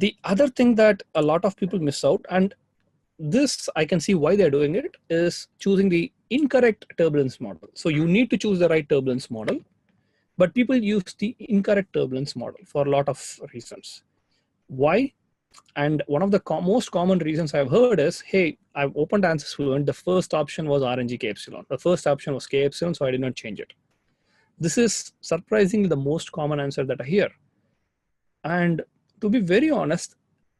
The other thing that a lot of people miss out, and this I can see why they're doing it, is choosing the incorrect turbulence model. So you need to choose the right turbulence model, but people use the incorrect turbulence model for a lot of reasons. Why? And one of the most common reasons I've heard is, hey, I've opened ANSYS Fluent. The first option was RNG K epsilon. The first option was K epsilon, so I did not change it. This is surprisingly the most common answer that I hear. And to be very honest,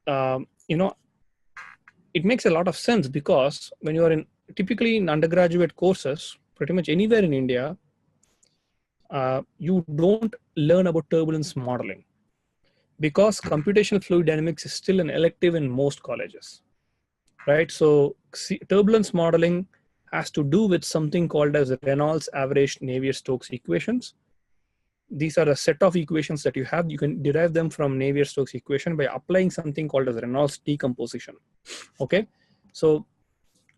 it makes a lot of sense, because when you are typically in undergraduate courses, pretty much anywhere in India, you don't learn about turbulence modeling, because computational fluid dynamics is still an elective in most colleges, right? So turbulence modeling has to do with something called as Reynolds averaged Navier-Stokes equations. These are a set of equations that you have. You can derive them from Navier-Stokes equation by applying something called as Reynolds decomposition. Okay, so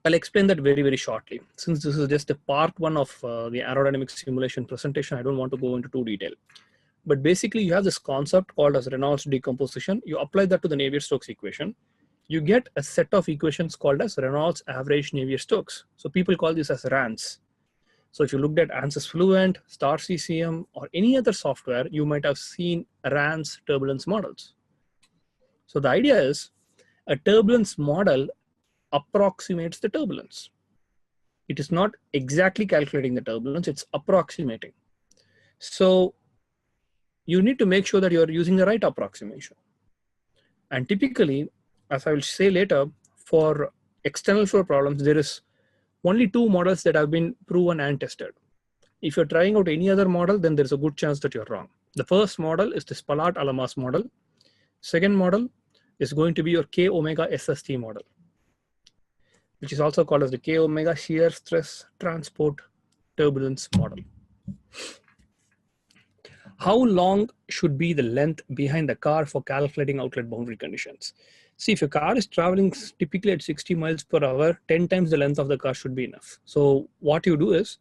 I'll explain that very, very shortly. Since this is just a part one of the aerodynamic simulation presentation, I don't want to go into too detail. But basically, you have this concept called as Reynolds decomposition. You apply that to the Navier-Stokes equation. You get a set of equations called as Reynolds average Navier-Stokes. So people call this as RANS. So if you looked at ANSYS Fluent, Star CCM, or any other software, you might have seen RANS turbulence models. So the idea is a turbulence model approximates the turbulence. It is not exactly calculating the turbulence, it's approximating. So you need to make sure that you're using the right approximation. And typically, as I will say later, for external flow problems, there is only two models that have been proven and tested. If you're trying out any other model, then there's a good chance that you're wrong. The first model is the Spalart-Alamas model. Second model is going to be your K omega SST model, which is also called as the K omega shear stress transport turbulence model. How long should be the length behind the car for calculating outlet boundary conditions? See, if your car is traveling typically at 60 miles per hour, 10 times the length of the car should be enough. So what you do is,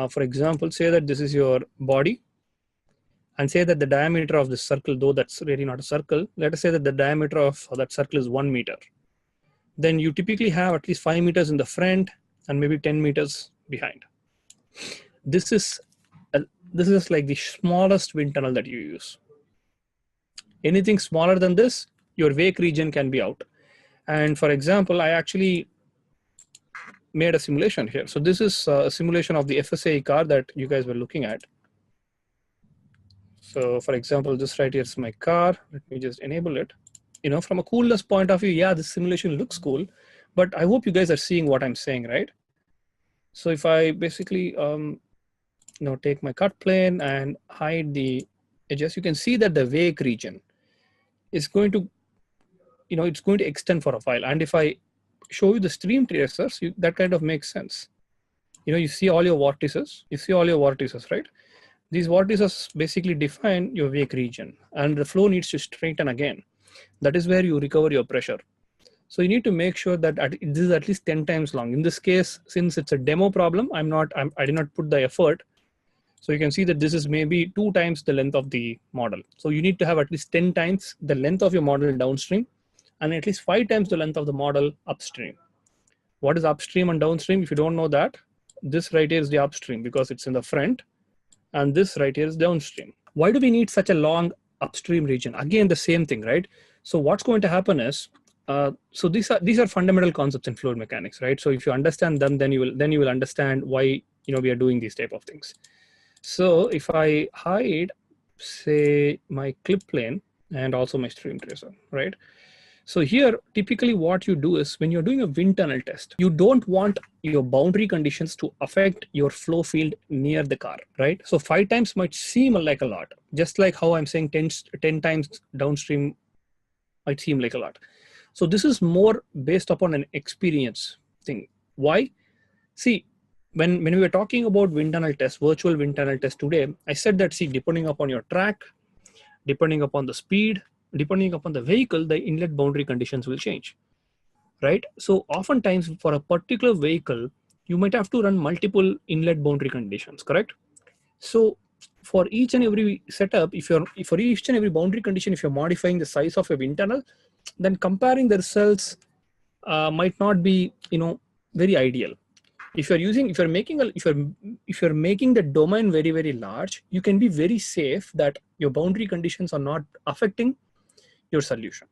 for example, say that this is your body, and say that the diameter of this circle, though that's really not a circle, let us say that the diameter of that circle is 1 meter. Then you typically have at least 5 meters in the front and maybe 10 meters behind. This is like the smallest wind tunnel that you use. Anything smaller than this, your wake region can be out. And for example, I actually made a simulation here. So this is a simulation of the FSAE car that you guys were looking at. So for example, this right here is my car. Let me just enable it. From a coolness point of view, yeah, this simulation looks cool, but I hope you guys are seeing what I'm saying, right? So if I basically, take my cut plane and hide the edges, you can see that the wake region is going to, it's going to extend for a while. And if I show you the stream tracers, that kind of makes sense. You see all your vortices, right? These vortices basically define your wake region, and the flow needs to straighten again. That is where you recover your pressure. So you need to make sure that this is at least 10 times long. In this case, since it's a demo problem, I did not put the effort. So you can see that this is maybe 2 times the length of the model. So you need to have at least 10 times the length of your model downstream, and at least 5 times the length of the model upstream. What is upstream and downstream? If you don't know that, this right here is the upstream because it's in the front, and this right here is downstream. Why do we need such a long upstream region? Again, the same thing, right? So what's going to happen is, so these are fundamental concepts in fluid mechanics, right? So if you understand them, then you will understand why we are doing these type of things. So if I hide, say, my clip plane and also my stream tracer, right? So here, typically what you do is when you're doing a wind tunnel test, you don't want your boundary conditions to affect your flow field near the car, right? So 5 times might seem like a lot, just like how I'm saying 10 times downstream might seem like a lot. So this is more based upon an experience thing. Why? See, when we were talking about wind tunnel test, virtual wind tunnel test today, I said that, see, depending upon your track, depending upon the speed, depending upon the vehicle, the inlet boundary conditions will change, right? So oftentimes for a particular vehicle, you might have to run multiple inlet boundary conditions, correct? So for each and every setup, for each and every boundary condition, if you're modifying the size of your internal, then comparing the results might not be, very ideal. If you're making the domain very, very large, you can be very safe that your boundary conditions are not affecting your solution.